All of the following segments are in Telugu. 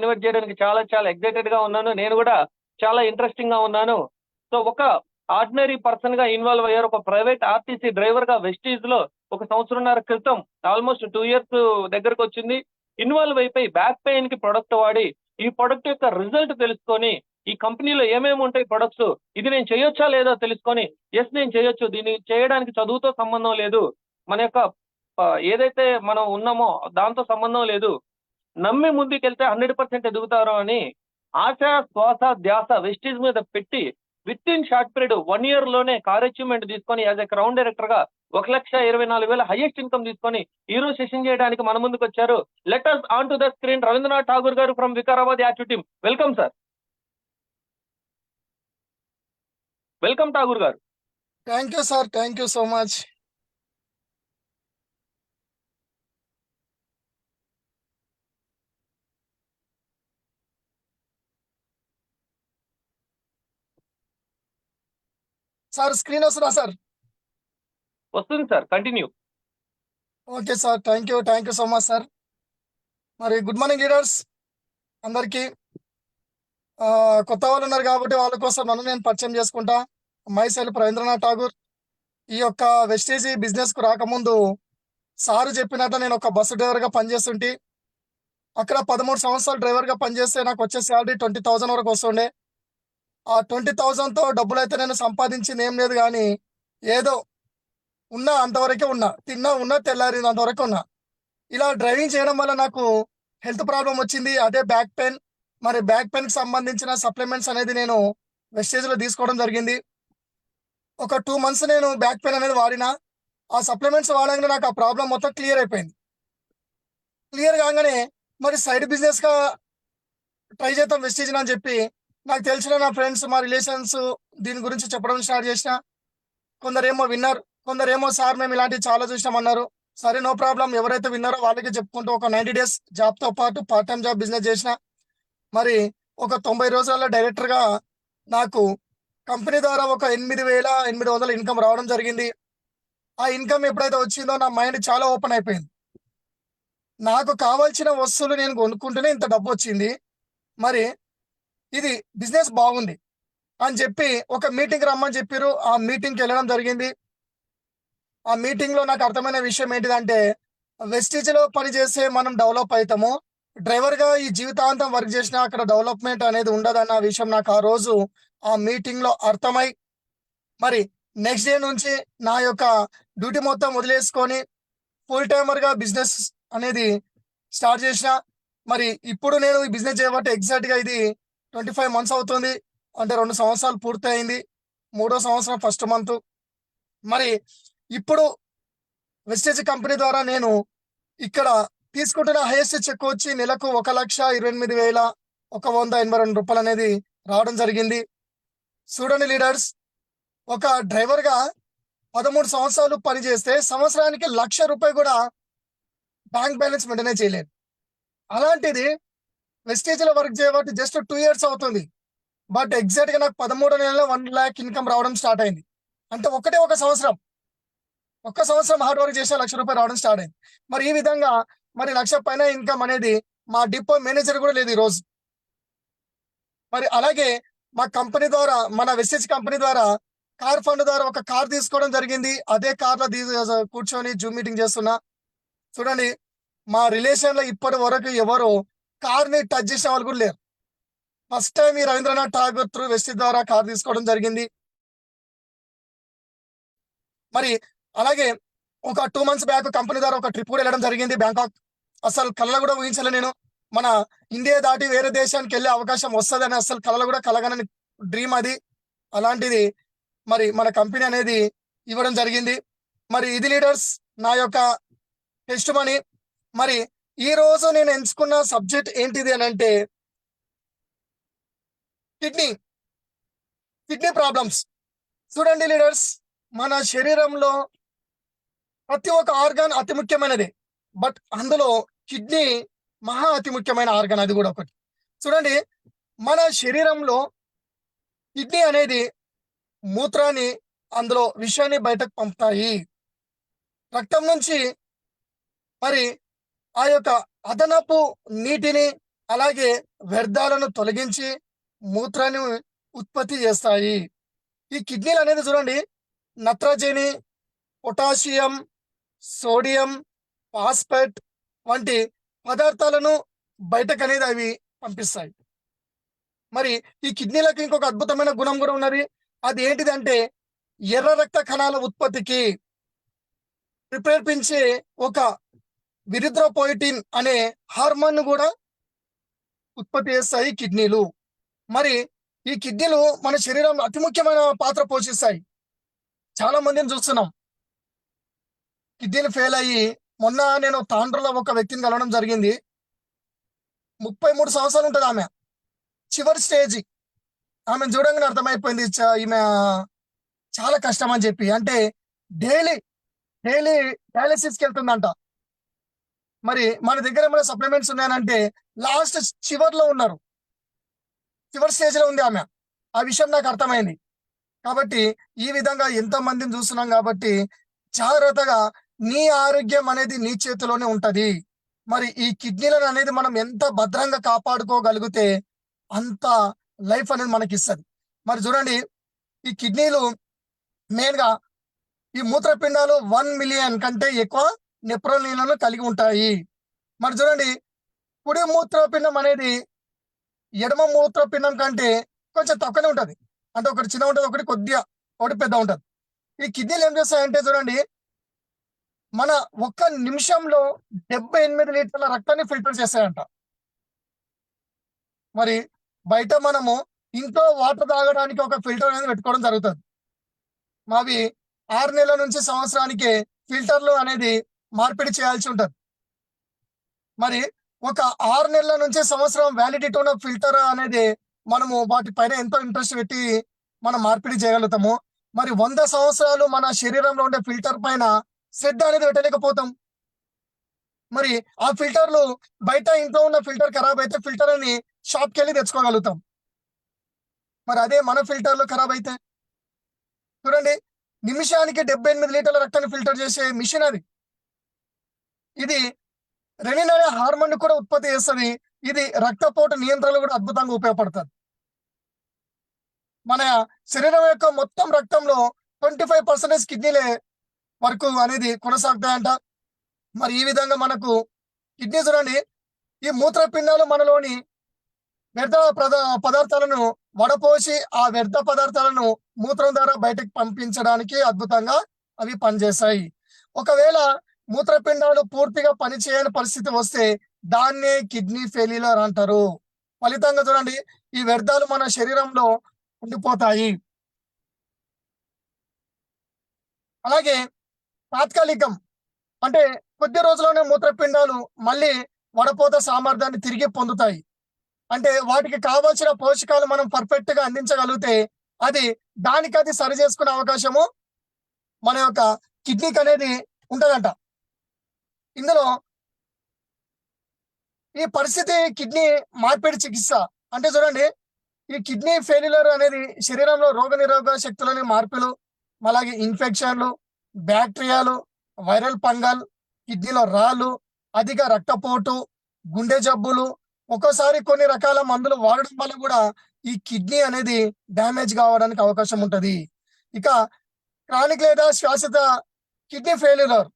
ఇన్వైట్ చేయడానికి చాలా చాలా ఎక్సైటెడ్ గా ఉన్నాను. నేను కూడా చాలా ఇంట్రెస్టింగ్ గా ఉన్నాను. సో ఒక ఆర్డినరీ పర్సన్ గా ఇన్వాల్వ్ అయ్యారు. ఒక ప్రైవేట్ ఆర్టీసీ డ్రైవర్ గా వెస్టీజ్ లో ఒక సంవత్సరంన్నర క్రితం ఆల్మోస్ట్ 2 years దగ్గరకు వచ్చింది. ఇన్వాల్వ్ అయిపోయి బ్యాక్ పెయిన్ కి ప్రొడక్ట్ వాడి ఈ ప్రొడక్ట్ యొక్క రిజల్ట్ తెలుసుకొని ఈ కంపెనీలో ఏమేమి ఉంటాయి ప్రొడక్ట్స్, ఇది నేను చేయొచ్చా లేదా తెలుసుకొని ఎస్ నేను చేయొచ్చు, దీన్ని చేయడానికి చదువుతో సంబంధం లేదు, మన యొక్క ఏదైతే మనం ఉన్నామో దాంతో సంబంధం లేదు, నమ్మి ముందుకెళ్తే 100% ఎదుగుతారు అని ఆశ శ్వాస ధ్యాస వెస్టీజ్ మీద పెట్టి with in short period 1 year లోనే కార్ అచీవ్మెంట్ తీసుకొని యాజ్ ఎ క్రౌన్ డైరెక్టర్ గా 1,24,000 హైయెస్ట్ ఇన్కమ్ తీసుకొని ఈ రోజు సెషన్ చేయడానికి మన ముందుకు వచ్చారు. Let us on to the screen Rabindranath Tagore garu from Vikarabad active team. Welcome sir. Welcome Tagore garu. Thank you sir, thank you so much. Sir screen వస్తుందా సార్? వస్తుంది sir, continue. Okay sir, thank you so much sir. మరి గుడ్ మార్నింగ్ లీడర్స్ అందరికీ. కొత్త వాళ్ళు ఉన్నారు కాబట్టి వాళ్ళ కోసం నన్ను నేను పరిచయం చేసుకుంటా. Myself Rabindranath Tagore. ఈ యొక్క వెస్టేజీ బిజినెస్ కు రాకముందు సారు చెప్పినట్టు నేను ఒక బస్సు డ్రైవర్ గా పనిచేస్తుంటే అక్కడ 13 సంవత్సరాలు డ్రైవర్ గా పనిచేస్తే నాకు వచ్చే శాలరీ 20,000 వరకు వస్తుండే. ఆ 20,000 తో డబ్బులు అయితే నేను సంపాదించింది ఏం లేదు, కానీ ఏదో ఉన్నా అంతవరకే ఉన్నా, తిన్నా ఉన్నా, తెల్లారింది అంతవరకు ఉన్నా. ఇలా డ్రైవింగ్ చేయడం వల్ల నాకు హెల్త్ ప్రాబ్లం వచ్చింది, అదే బ్యాక్ పెయిన్. మరి బ్యాక్ పెయిన్ కి సంబంధించిన సప్లిమెంట్స్ అనేది నేను వెస్టేజ్ లో తీసుకోవడం జరిగింది. ఒక 2 months నేను బ్యాక్ పెయిన్ అనేది వాడినా. ఆ సప్లిమెంట్స్ వాడగానే నాకు ఆ ప్రాబ్లం మొత్తం క్లియర్ అయిపోయింది. క్లియర్ కాగానే మరి సైడ్ బిజినెస్ గా ట్రై చేద్దాం వెస్టేజ్ అని చెప్పి నాకు తెలిసిన నా ఫ్రెండ్స్, మా రిలేషన్స్ దీని గురించి చెప్పడం స్టార్ట్ చేసిన. కొందరేమో విన్నర్, కొందరేమో సార్ మేము ఇలాంటివి చాలా చూసినామన్నారు. సరే నో ప్రాబ్లం, ఎవరైతే విన్నారో వాళ్ళకి చెప్పుకుంటూ ఒక 90 days జాబ్ తో పాటు పార్ట్ టైం జాబ్ బిజినెస్ చేసిన. మరి ఒక 90 రోజుల్లో డైరెక్టర్ గా నాకు కంపెనీ ద్వారా ఒక 8,800 ఇన్కమ్ రావడం జరిగింది. ఆ ఇన్కమ్ ఎప్పుడైతే వచ్చిందో నా మైండ్ చాలా ఓపెన్ అయిపోయింది. నాకు కావాల్సిన వస్తువులు నేను కొనుక్కుంటూనే ఇంత డబ్బు వచ్చింది, మరి ఇది బిజినెస్ బాగుంది అని చెప్పి ఒక మీటింగ్ రమ్మని చెప్పారు. ఆ మీటింగ్కి వెళ్ళడం జరిగింది. ఆ మీటింగ్ లో నాకు అర్థమైన విషయం ఏంటిదంటే, వెస్టీజ్ లో పనిచేస్తే మనం డెవలప్ అవుతాము, డ్రైవర్ గా ఈ జీవితాంతం వర్క్ చేసినా అక్కడ డెవలప్మెంట్ అనేది ఉండదన్న విషయం నాకు ఆ రోజు ఆ మీటింగ్ లో అర్థమై, మరి నెక్స్ట్ డే నుంచి నా యొక్క డ్యూటీ మొత్తం వదిలేసుకొని ఫుల్ టైమర్ గా బిజినెస్ అనేది స్టార్ట్ చేసిన. మరి ఇప్పుడు నేను ఈ బిజినెస్ చేయబట్టి ఎగ్జాక్ట్ గా ఇది 25 months అవుతుంది. అంటే 2 సంవత్సరాలు పూర్తి అయింది, 3వ సంవత్సరం ఫస్ట్ మంత్. మరి ఇప్పుడు వెస్టేజ్ కంపెనీ ద్వారా నేను ఇక్కడ తీసుకుంటున్న హైయెస్ట్ చెక్ వచ్చి నెలకు 1,28,182 రూపాయలు అనేది రావడం జరిగింది. చూడండి లీడర్స్, ఒక డ్రైవర్ గా 13 సంవత్సరాలు పనిచేస్తే సంవత్సరానికి 1,00,000 రూపాయలు కూడా బ్యాంక్ బ్యాలెన్స్ మెయింటైన్ చేయలేదు. అలాంటిది వెస్టేజ్ లో వర్క్ చేయబట్టి జస్ట్ 2 years అవుతుంది, బట్ ఎగ్జాక్ట్ గా నాకు 13 నెలల్లో 1 lakh ఇన్కమ్ రావడం స్టార్ట్ అయింది. అంటే ఒక సంవత్సరం హార్డ్ వర్క్ చేస్తే 1,00,000 రూపాయలు రావడం స్టార్ట్ అయింది. మరి ఈ విధంగా మరి 1,00,000 పైన ఇన్కమ్ అనేది మా డిపో మేనేజర్ కూడా లేదు ఈ రోజు. మరి అలాగే మా కంపెనీ ద్వారా, మన వెస్టేజ్ కంపెనీ ద్వారా కార్ ఫండ్ ద్వారా ఒక కార్ తీసుకోవడం జరిగింది. అదే కార్ లో కూర్చొని జూమ్ మీటింగ్ చేస్తున్నా. చూడండి, మా రిలేషన్ లో ఇప్పటి వరకు ఎవరు కార్ ని టచ్ చేసిన వాళ్ళు కూడా లేరు. ఫస్ట్ టైం ఈ రవీంద్రనాథ్ ఠాగూర్ త్రూ వెస్టేజ్ ద్వారా కార్ తీసుకోవడం జరిగింది. మరి అలాగే ఒక 2 months బ్యాక్ కంపెనీ ద్వారా ఒక ట్రిప్ కూడా వెళ్ళడం జరిగింది బ్యాంకాక్. అసలు కళ్ళ కూడా ఊహించలే నేను, మన ఇండియా దాటి వేరే దేశానికి వెళ్ళే అవకాశం వస్తుందని అసలు కళలో కూడా కలగనని డ్రీమ్ అది. అలాంటిది మరి మన కంపెనీ అనేది ఇవ్వడం జరిగింది. మరి ఇది లీడర్స్ నా యొక్క టెస్ట్ మనీ. మరి ఈ రోజు నేను ఎంచుకున్న సబ్జెక్ట్ ఏంటిది అని అంటే కిడ్నీ ప్రాబ్లమ్స్. చూడండి లీడర్స్, మన శరీరంలో ప్రతి ఒక్క ఆర్గాన్ అతి ముఖ్యమైనది, బట్ అందులో కిడ్నీ మహా అతి ముఖ్యమైన ఆర్గాన్, అది కూడా ఒకటి. చూడండి, మన శరీరంలో కిడ్నీ అనేది మూత్రాన్ని, అందులో విషయాన్ని బయటకు పంపుతాయి. రక్తం నుంచి మరి ఆ యొక్క అదనపు నీటిని అలాగే వ్యర్థాలను తొలగించి మూత్రాన్ని ఉత్పత్తి చేస్తాయి. ఈ కిడ్నీలు అనేది చూడండి, నత్రజని, పొటాషియం, సోడియం, ఫాస్ఫేట్ వంటి పదార్థాలను బయటకు అనేది అవి పంపిస్తాయి. మరి ఈ కిడ్నీలకు ఇంకొక అద్భుతమైన గుణం కూడా ఉన్నది. అది ఏంటిదంటే ఎర్ర రక్త కణాల ఉత్పత్తికి ప్రేరేపించే ఒక విరిథ్రోపోయిటిన్ అనే హార్మోన్ కూడా ఉత్పత్తి చేస్తాయి కిడ్నీలు. మరి ఈ కిడ్నీలు మన శరీరంలో అతి ముఖ్యమైన పాత్ర పోషిస్తాయి. చాలా మందిని చూస్తున్నాం కిడ్నీలు ఫెయిల్ అయ్యి. మొన్న నేను తాండ్రులో ఒక వ్యక్తిని కలవడం జరిగింది. 33 సంవత్సరాలు ఉంటుంది ఆమె, చివరి స్టేజ్. ఆమెను చూడంగానే అర్థమైపోయింది ఈమె చాలా కష్టం అని చెప్పి. అంటే డైలీ డైలీ డయాలసిస్కి వెళ్తుందంట. మరి మన దగ్గర ఏమైనా సప్లిమెంట్స్ ఉన్నాయనంటే లాస్ట్ చివర్లో ఉన్నారు, చివరి స్టేజ్ లో ఉంది ఆమె. ఆ విషయం నాకు అర్థమైంది. కాబట్టి ఈ విధంగా ఎంతో మందిని చూస్తున్నాం కాబట్టి జాగ్రత్తగా, నీ ఆరోగ్యం అనేది నీ చేతిలోనే ఉంటది. మరి ఈ కిడ్నీలను అనేది మనం ఎంత భద్రంగా కాపాడుకోగలిగితే అంత లైఫ్ అనేది మనకి ఇస్తుంది. మరి చూడండి, ఈ కిడ్నీలు మెయిన్ గా ఈ మూత్రపిండాలు 1 మిలియన్ కంటే ఎక్కువ నెఫ్రాన్లను కలిగి ఉంటాయి. మరి చూడండి, కుడి మూత్రపిండం అనేది ఎడమ మూత్రపిండం కంటే కొంచెం తక్కువనే ఉంటది. అంటే ఒకటి చిన్న ఉంటుంది, ఒకటి కొద్దిగా, ఒకటి పెద్ద ఉంటది. ఈ కిడ్నీలు ఏం చేస్తాయంటే చూడండి, మన ఒక్క నిమిషంలో 78 లీటర్ల రక్తాన్ని ఫిల్టర్ చేస్తాయంట. మరి బయట మనము ఇంట్లో వాటర్ తాగడానికి ఒక ఫిల్టర్ అనేది పెట్టుకోవడం జరుగుతుంది. మావి 6 నెలల నుంచి సంవత్సరానికి ఫిల్టర్లు అనేది మార్పిడి చేయాల్సి ఉంటుంది. మరి ఒక 6 నెలల నుంచి సంవత్సరం వ్యాలిడిటీ ఉన్న ఫిల్టర్ అనేది మనము వాటి పైన ఎంతో ఇంట్రెస్ట్ పెట్టి మనం మార్పిడి చేయగలుగుతాము. మరి 100 సంవత్సరాలు మన శరీరంలో ఉండే ఫిల్టర్ పైన శ్రద్ధ అనేది పెట్టలేకపోతాం. మరి ఆ ఫిల్టర్లు బయట ఇంట్లో ఉన్న ఫిల్టర్ ఖరాబ్ అయితే ఫిల్టర్ అని షాప్కి వెళ్ళి తెచ్చుకోగలుగుతాం. మరి అదే మన ఫిల్టర్లు ఖరాబ్ అయితే చూడండి, నిమిషానికి 78 లీటర్ల రక్తాన్ని ఫిల్టర్ చేసే మిషన్ అది. ఇది రెనిన్ అనే హార్మోన్ కూడా ఉత్పత్తి చేస్తుంది. ఇది రక్తపోటు నియంత్రణలో కూడా అద్భుతంగా ఉపయోగపడుతుంది. మన శరీరం యొక్క మొత్తం రక్తంలో 25% కిడ్నీలే వరకు అనేది కొనసాగుతాయంట. మరి ఈ విధంగా మనకు కిడ్నీ చూడండి, ఈ మూత్రపిండాలు మనలోని వ్యర్థ పదార్థాలను వడపోసి ఆ వ్యర్థ పదార్థాలను మూత్రం ద్వారా బయటకు పంపించడానికి అద్భుతంగా అవి పనిచేస్తాయి. ఒకవేళ మూత్రపిండాలు పూర్తిగా పనిచేయని పరిస్థితి వస్తే దాన్నే కిడ్నీ ఫెయిల్యూర్ అంటారు. ఫలితంగా చూడండి, ఈ వ్యర్థాలు మన శరీరంలో ఉండిపోతాయి. అలాగే తాత్కాలికం అంటే కొద్ది రోజుల్లోనే మూత్రపిండాలు మళ్ళీ వడపోత సామర్థ్యాన్ని తిరిగి పొందుతాయి. అంటే వాటికి కావాల్సిన పోషకాలు మనం పర్ఫెక్ట్ గా అందించగలిగితే అది సరి చేసుకునే అవకాశము మన యొక్క కిడ్నీకి అనేది ఉంటదంట. ఇందులో ఈ పరిస్థితి కిడ్నీ మార్పిడి చికిత్స అంటే చూడండి, ఈ కిడ్నీ ఫెయిల్యూర్ అనేది శరీరంలో రోగనిరోధక శక్తులని మార్పులు, అలాగే ఇన్ఫెక్షన్లు, బ్యాక్టీరియాలు, వైరల్ ఫంగల్, కిడ్నీలో రాళ్ళు, అధిక రక్తపోటు, గుండె జబ్బులు, ఒక్కోసారి కొన్ని రకాల మందులు వాడడం వల్ల కూడా ఈ కిడ్నీ అనేది డ్యామేజ్ కావడానికి అవకాశం ఉంటది. ఇక క్రానిక్ లేదా శాశ్వత కిడ్నీ ఫెయిల్యూర్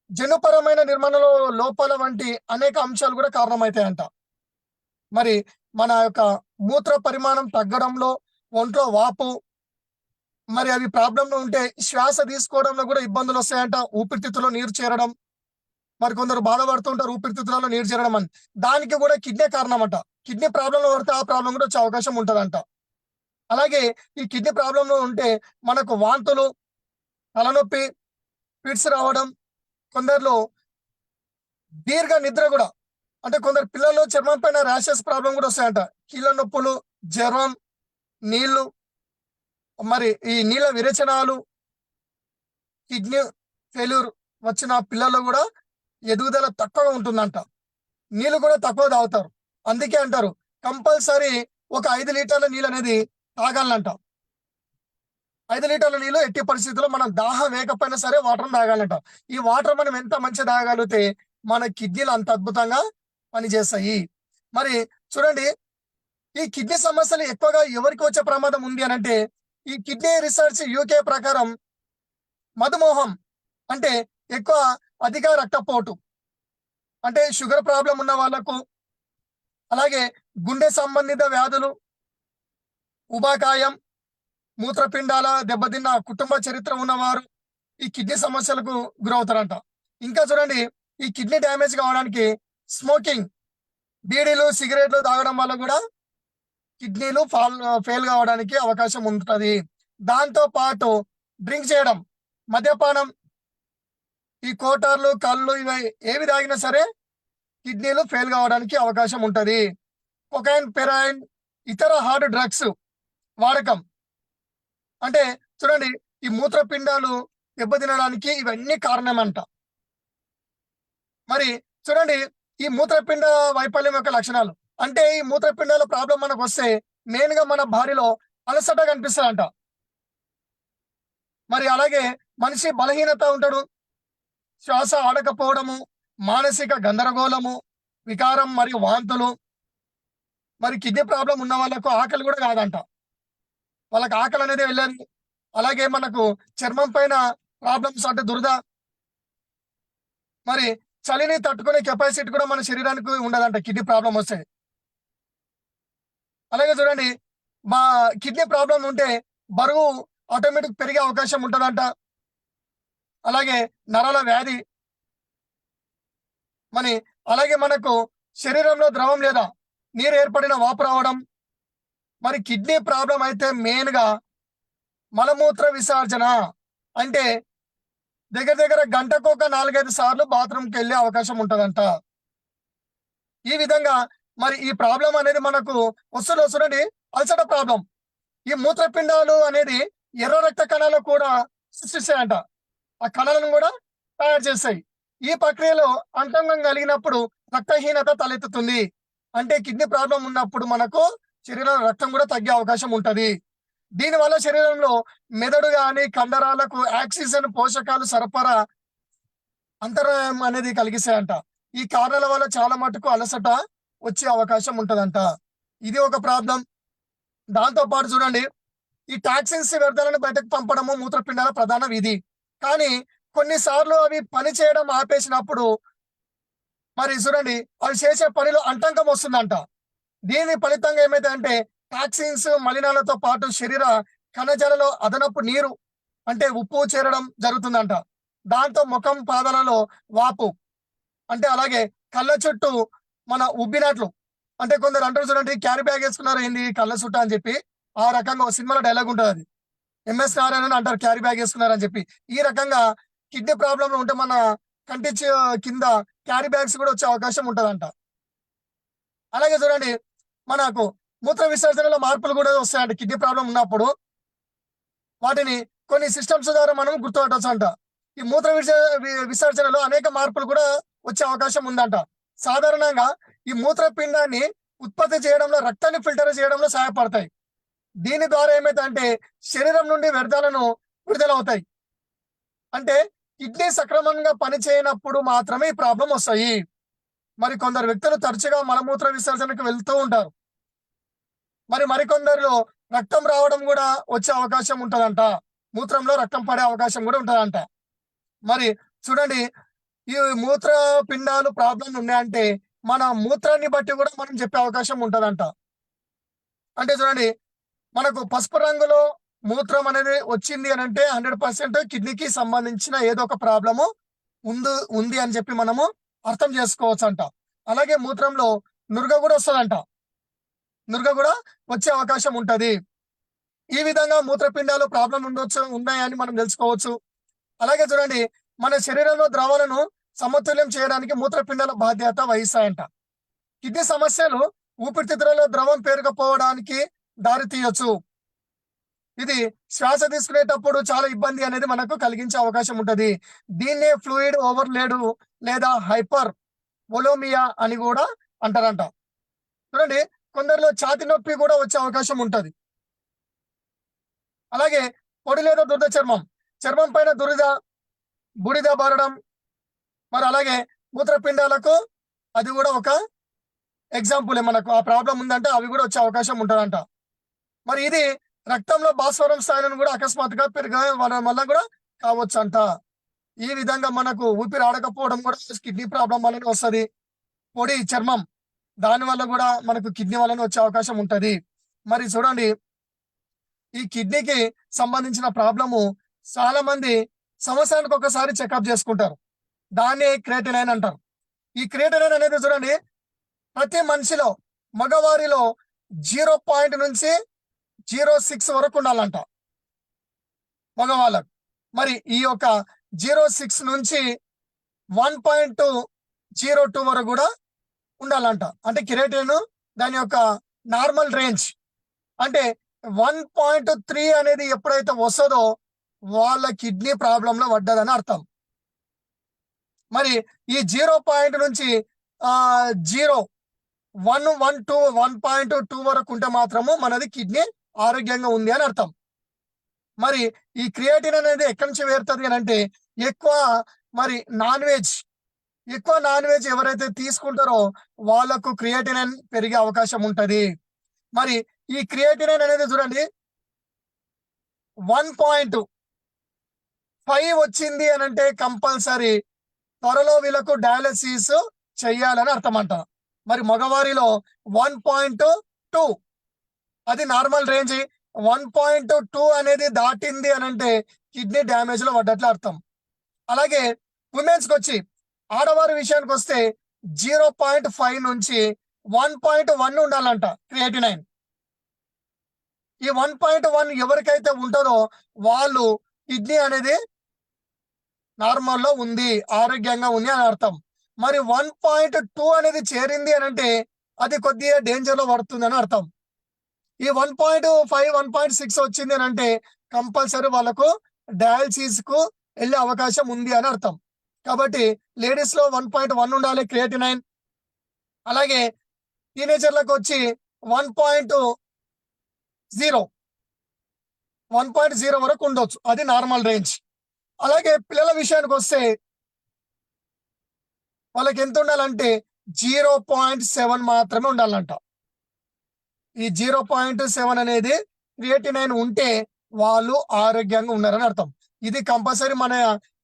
జన్యుపరమైన నిర్మాణంలో లోపాల వంటి అనేక అంశాలు కూడా కారణమవుతాయంట. మరి మన యొక్క మూత్ర పరిమాణం తగ్గడంలో, ఒంట్లో వాపు, మరి అవి ప్రాబ్లంలో ఉంటే శ్వాస తీసుకోవడంలో కూడా ఇబ్బందులు వస్తాయంట. ఊపిరితిత్తులో నీరు చేరడం, మరి కొందరు బాధపడుతుంటారు ఊపిరితిత్తులలో నీరు చేరడం అని. దానికి కూడా కిడ్నీ కారణం అంట. కిడ్నీ ప్రాబ్లంలో పడితే ఆ ప్రాబ్లం కూడా వచ్చే అవకాశం ఉంటదంట. అలాగే ఈ కిడ్నీ ప్రాబ్లంలో ఉంటే మనకు వాంతులు, తలనొప్పి, ఫిట్స్ రావడం, కొందరిలో దీర్ఘ నిద్ర కూడా, అంటే కొందరు పిల్లల్లో చర్మం పైన ర్యాషెస్ ప్రాబ్లం కూడా వస్తాయంట. కీళ్ళ నొప్పులు, జ్వరం, నీళ్లు, మరి ఈ నీళ్ళ విరేచనాలు, కిడ్నీ ఫెయిల్యూర్ వచ్చిన పిల్లల్లో కూడా ఎదుగుదల తక్కువగా ఉంటుందంట. నీళ్ళు కూడా తక్కువ తాగుతారు. అందుకే అంటారు కంపల్సరీ ఒక 5 లీటర్ల నీళ్ళు అనేది తాగాలంట. 5 లీటర్ల నీళ్ళు ఎట్టి పరిస్థితుల్లో మనం దాహం వేయకపోయినా సరే వాటర్ తాగాలంట. ఈ వాటర్ మనం ఎంత మంచిగా తాగలిగితే మన కిడ్నీలు అంత అద్భుతంగా పనిచేస్తాయి. మరి చూడండి, ఈ కిడ్నీ సమస్యలు ఎక్కువగా ఎవరికి వచ్చే ప్రమాదం ఉంది అని అంటే, ఈ కిడ్నీ రీసెర్చ్ యూకే ప్రకారం మధుమేహం అంటే ఎక్కువ అధిక రక్తపోటు అంటే షుగర్ ప్రాబ్లం ఉన్న వాళ్ళకు, అలాగే గుండె సంబంధిత వ్యాధులు, ఉబాకాయం, మూత్రపిండాల దెబ్బతిన్న కుటుంబ చరిత్ర ఉన్నవారు ఈ కిడ్నీ సమస్యలకు గురవుతారంట. ఇంకా చూడండి, ఈ కిడ్నీ డ్యామేజ్ కావడానికి స్మోకింగ్, బీడీలు సిగరెట్లు తాగడం వల్ల కూడా కిడ్నీలు ఫెయిల్ కావడానికి అవకాశం ఉంటుంది. దాంతో పాటు డ్రింక్ చేయడం, మద్యపానం, ఈ కోటర్లు కళ్ళు ఇవి ఏవి తాగినా సరే కిడ్నీలు ఫెయిల్ కావడానికి అవకాశం ఉంటుంది. కొకైన్, పెరాయిన్, ఇతర హార్డ్ డ్రగ్స్ వాడకం అంటే చూడండి, ఈ మూత్రపిండాలు దెబ్బతినడానికి ఇవన్నీ కారణమంట. మరి చూడండి, ఈ మూత్రపిండ వైఫల్యం యొక్క లక్షణాలు అంటే ఈ మూత్రపిండాల ప్రాబ్లం మనకు వస్తే మెయిన్ గా మన బాడీలో అలసట కనిపిస్తుందంట. మరి అలాగే మనిషి బలహీనత ఉంటాడు, శ్వాస ఆడకపోవడము, మానసిక గందరగోళము, వికారం మరియు వాంతులు. మరి కిడ్నీ ప్రాబ్లం ఉన్న వాళ్ళకు ఆకలి కూడా కాదంట, వాళ్ళకి ఆకలి అనేది వెళ్ళదు. అలాగే మనకు చర్మం పైన ప్రాబ్లమ్స్ అంటే దురద, మరి చలిని తట్టుకునే కెపాసిటీ కూడా మన శరీరానికి ఉండదంట కిడ్నీ ప్రాబ్లం వస్తే. అలాగే చూడండి, మా కిడ్నీ ప్రాబ్లం ఉంటే బరువు ఆటోమేటిక్ పెరిగే అవకాశం ఉంటుందంట. అలాగే నరాల వ్యాధి, మరి అలాగే మనకు శరీరంలో ద్రవం లేదా నీరు ఏర్పడిన వాపు రావడం. మరి కిడ్నీ ప్రాబ్లం అయితే మెయిన్ గా మలమూత్ర విసర్జన అంటే దగ్గర దగ్గర గంటకు ఒక 4-5 సార్లు బాత్రూమ్కి వెళ్ళే అవకాశం ఉంటుందంట. ఈ విధంగా మరి ఈ ప్రాబ్లం అనేది మనకు వస్తుందండి. అల్సట ప్రాబ్లం, ఈ మూత్రపిండాలు అనేది ఎర్ర రక్త కణాలు కూడా సృష్టిస్తాయంట, ఆ కణాలను కూడా తయారు చేస్తాయి. ఈ ప్రక్రియలో అంతరంగం కలిగినప్పుడు రక్తహీనత తలెత్తుతుంది. అంటే కిడ్నీ ప్రాబ్లం ఉన్నప్పుడు మనకు శరీరంలో రక్తం కూడా తగ్గే అవకాశం ఉంటది. దీనివల్ల శరీరంలో మెదడు గాని కండరాలకు ఆక్సిజన్ పోషకాలు సరఫరా అంతరాయం అనేది కలిగిస్తాయంట. ఈ కారణాల వల్ల చాలా మటుకు అలసట వచ్చే అవకాశం ఉంటదంట. ఇది ఒక ప్రాబ్లం. దాంతో పాటు చూడండి, ఈ టాక్సిన్స్ వ్యర్థాలను బయటకు పంపడము మూత్రపిండాల ప్రధాన విధి. కానీ కొన్నిసార్లు అవి పని చేయడం ఆపేసినప్పుడు మరి చూడండి, అవి చేసే పనిలో అంటంకం వస్తుందంట. దీని ఫలితంగా ఏమైతే అంటే టాక్సిన్స్ మలినాలతో పాటు శరీర కణజాలలో అదనపు నీరు అంటే ఉప్పు చేరడం జరుగుతుందంట. దాంతో ముఖం పాదాలలో వాపు అంటే అలాగే కళ్ళ చుట్టూ మన ఉబ్బినట్లు అంటే కొందరు అంటారు చూడండి, క్యారీ బ్యాగ్ వేసుకున్నారు ఏంది కళ్ళ చుట్టూ అని చెప్పి. ఆ రకంగా ఒక సినిమాలో డైలాగ్ ఉంటుంది, అది ఎంఎస్ నారాయణ అంటారు క్యారీ బ్యాగ్ వేసుకున్నారు అని చెప్పి. ఈ రకంగా కిడ్నీ ప్రాబ్లంలో ఉంటే మన కంటి కింద క్యారీ బ్యాగ్స్ కూడా వచ్చే అవకాశం ఉంటుందంట. అలాగే చూడండి, మనకు మూత్ర విసర్జనలో మార్పులు కూడా వస్తాయంట. కిడ్నీ ప్రాబ్లం ఉన్నప్పుడు వాటిని కొన్ని సిస్టమ్స్ ద్వారా మనం గుర్తుపట్టవచ్చు అంట. ఈ మూత్ర విసర్జనలో అనేక మార్పులు కూడా వచ్చే అవకాశం ఉందంట. సాధారణంగా ఈ మూత్రపిండాన్ని ఉత్పత్తి చేయడంలో రక్తాన్ని ఫిల్టర్ చేయడంలో సహాయపడతాయి. దీని ద్వారా ఏమైతే అంటే శరీరం నుండి వ్యర్థాలను విడుదలవుతాయి. అంటే కిడ్నీ సక్రమంగా పనిచేయనప్పుడు మాత్రమే ఈ ప్రాబ్లం వస్తాయి. మరి కొందరు వ్యక్తులు తరచుగా మలమూత్ర విసర్జనకు వెళ్తూ ఉంటారు. మరికొందరిలో రక్తం రావడం కూడా వచ్చే అవకాశం ఉంటుందంట, మూత్రంలో రక్తం పడే అవకాశం కూడా ఉంటుందంట. మరి చూడండి, ఈ మూత్ర పిండాలు ప్రాబ్లం ఉన్నాయంటే మన మూత్రాన్ని బట్టి కూడా మనం చెప్పే అవకాశం ఉంటుందంట. అంటే చూడండి, మనకు పసుపు రంగులో మూత్రం అనేది వచ్చింది అని అంటే 100% కిడ్నీకి సంబంధించిన ఏదో ఒక ప్రాబ్లము ఉంది అని చెప్పి మనము అర్థం చేసుకోవచ్చు అంట. అలాగే మూత్రంలో నురగ కూడా వస్తుందంట, నురగ కూడా వచ్చే అవకాశం ఉంటది. ఈ విధంగా మూత్రపిండాలు ప్రాబ్లం ఉన్నాయని మనం తెలుసుకోవచ్చు. అలాగే చూడండి, మన శరీరంలో ద్రవాలను సమతుల్యం చేయడానికి మూత్రపిండాల బాధ్యత వహిస్తాయంట. కిడ్నీ సమస్యలు ఊపిరితిత్తులలో ద్రవం పేరుకపోవడానికి దారి తీయొచ్చు. ఇది శ్వాస తీసుకునేటప్పుడు చాలా ఇబ్బంది అనేది మనకు కలిగించే అవకాశం ఉంటది. దీన్నే ఫ్లూయిడ్ ఓవర్లేడు లేదా హైపర్ వొలోమియా అని కూడా అంటారంట. చూడండి, కొందరిలో ఛాతి నొప్పి కూడా వచ్చే అవకాశం ఉంటది. అలాగే పొడి లేదా దురద చర్మం పైన బూడిద బారడం, మరి అలాగే మూత్రపిండాలకు అది కూడా ఒక ఎగ్జాంపుల్ మనకు ఆ ప్రాబ్లం ఉందంటే అవి కూడా వచ్చే అవకాశం ఉంటుందంట. మరి ఇది రక్తంలో భాస్వరం స్థాయిలను కూడా అకస్మాత్తుగా పెరగడం వల్ల కూడా కావచ్చు అంట. ఈ విధంగా మనకు ఊపిరి ఆడకపోవడం కూడా కిడ్నీ ప్రాబ్లం వల్లనే వస్తుంది. పొడి చర్మం దాని వల్ల కూడా మనకు కిడ్నీ వలన వచ్చే అవకాశం ఉంటది. మరి చూడండి, ఈ కిడ్నీకి సంబంధించిన ప్రాబ్లము చాలా మంది సంవత్సరానికి ఒకసారి చెకప్ చేసుకుంటారు. దాన్ని క్రియేటినైన్ అంటారు. ఈ క్రియేటినైన్ అనేది చూడండి, ప్రతి మనిషిలో మగవారిలో 0 నుంచి 0.6 వరకు ఉండాలంట మగవాళ్ళకు. మరి ఈ యొక్క 0.6 నుంచి 1.02 వరకు కూడా ఉండాలంట. అంటే క్రియేటిన్ దాని యొక్క నార్మల్ రేంజ్ అంటే 1.3 అనేది ఎప్పుడైతే వస్తుందో వాళ్ళ కిడ్నీ ప్రాబ్లంలో పడ్డదని అర్థం. మరి ఈ 0 నుంచి 1.2 వరకు ఉంటే మాత్రము మనది కిడ్నీ ఆరోగ్యంగా ఉంది అని అర్థం. మరి ఈ క్రియేటిన్ అనేది ఎక్కడి నుంచి వేరుతుంది అని అంటే ఎక్కువ నాన్ వెజ్ ఎవరైతే తీసుకుంటారో వాళ్ళకు క్రియేటినైన్ పెరిగే అవకాశం ఉంటది. మరి ఈ క్రియేటినైన్ అనేది చూడండి 1.5 వచ్చింది అని అంటే కంపల్సరీ త్వరలో వీళ్ళకు డయాలసిస్ చెయ్యాలని అర్థం అంట. మరి మగవారిలో 1.2 అది నార్మల్ రేంజ్. 1.2 అనేది దాటింది అని అంటే కిడ్నీ డ్యామేజ్ లో పడ్డట్లు అర్థం. అలాగే ఉమెన్స్ కి వచ్చి ఆడవారి విషయానికి వస్తే 0.5 నుంచి 1.1 ఉండాలంట క్రియేటినైన్. ఈ 1.1 ఎవరికైతే ఉంటుందో వాళ్ళు కిడ్నీ అనేది నార్మల్లో ఉంది, ఆరోగ్యంగా ఉంది అని అర్థం. మరి 1.2 అనేది చేరింది అని అంటే అది కొద్దిగా డేంజర్ లో పడుతుంది అని అర్థం. ఈ 1.5 1.6 వచ్చింది అని అంటే కంపల్సరీ వాళ్ళకు డయాలసిస్ కు వెళ్ళే అవకాశం ఉంది అని అర్థం. కాబట్టి లేడీస్ లో 1.1 ఉండాలి క్రియేటినైన్. అలాగే టీనేజర్లకు వచ్చి 1.0 వరకు ఉండొచ్చు, అది నార్మల్ రేంజ్. అలాగే పిల్లల విషయానికి వస్తే వాళ్ళకి ఎంత ఉండాలంటే 0.7 మాత్రమే ఉండాలంట. ఈ 0.7 అనేది క్రియేటినైన్ ఉంటే వాళ్ళు ఆరోగ్యంగా ఉన్నారని అర్థం. ఇది కంపల్సరీ మన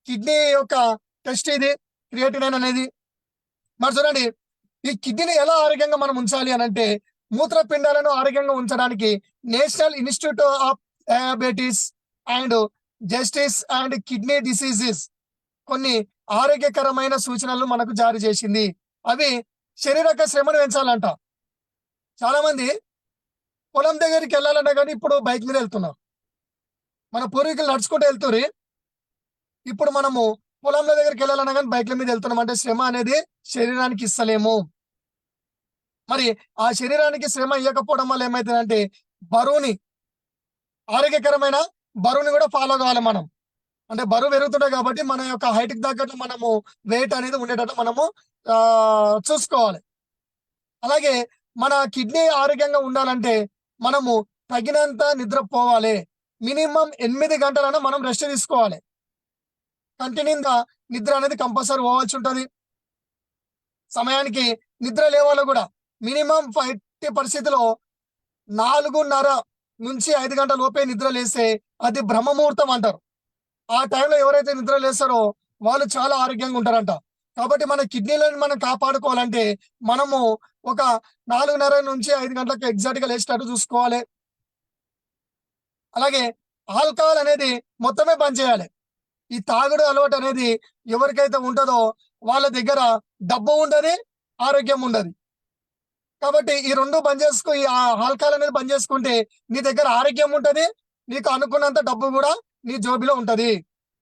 కిడ్నీ యొక్క టెస్ట్ ఇది క్రియేటినైన్ అనేది. మరి చూడండి, ఈ కిడ్నీని ఎలా ఆరోగ్యంగా మనం ఉంచాలి అని అంటే మూత్రపిండాలను ఆరోగ్యంగా ఉంచడానికి national institute of diabetes and justice and kidney diseases కొన్ని ఆరోగ్యకరమైన సూచనలు మనకు జారీ చేసింది. అవి శారీరక శ్రమను పెంచాలంట. చాలా మంది పొలం దగ్గరికి వెళ్ళాలన్నా కానీ ఇప్పుడు బైక్ మీద వెళ్తున్నారు. మన పూర్వీకులు నడుచుకుంటూ వెళ్తుర్రు. ఇప్పుడు మనము పొలంల దగ్గరికి వెళ్ళాలన్నా కానీ బైక్ల మీద వెళ్తున్నాం. అంటే శ్రమ అనేది శరీరానికి ఇస్తలేము. మరి ఆ శరీరానికి శ్రమ ఇవ్వకపోవడం వల్ల ఏమైతుందంటే ఆరోగ్యకరమైన బరువుని కూడా ఫాలో కావాలి మనం. అంటే బరువు పెరుగుతుంటాయి కాబట్టి మన యొక్క హైట్ కి తగ్గట్టు మనము వెయిట్ అనేది ఉండేటట్టు మనము చూసుకోవాలి. అలాగే మన కిడ్నీ ఆరోగ్యంగా ఉండాలంటే మనము తగినంత నిద్రపోవాలి. మినిమం 8 గంటలైనా మనం రెస్ట్ తీసుకోవాలి. కంటిన్యూగా నిద్ర అనేది కంపల్సరీ పోవాల్సి ఉంటుంది. సమయానికి నిద్ర లేవాలి కూడా. మినిమం 50 పరిస్థితిలో 4:30 నుంచి 5 గంటల లోపే నిద్ర లేస్తే అది బ్రహ్మముహూర్తం అంటారు. ఆ టైంలో ఎవరైతే నిద్ర లేస్తారో వాళ్ళు చాలా ఆరోగ్యంగా ఉంటారంట. కాబట్టి మన కిడ్నీలను మనం కాపాడుకోవాలంటే మనము ఒక 4:30 నుంచి 5 గంటలకు ఎగ్జాక్ట్ గా లేచేటట్టు చూసుకోవాలి. అలాగే ఆల్కహాల్ అనేది మొత్తమే బంద్ చేయాలి. ఈ తాగుడు అలవాటు అనేది ఎవరికైతే ఉంటుందో వాళ్ళ దగ్గర డబ్బు ఉండదు, ఆరోగ్యం ఉండదు. కాబట్టి ఈ రెండు బంద్ చేసుకు ఈ ఆల్కహాల్ అనేది బంద్ చేసుకుంటే నీ దగ్గర ఆరోగ్యం ఉంటది, నీకు అనుకున్నంత డబ్బు కూడా నీ జోబిలో ఉంటది.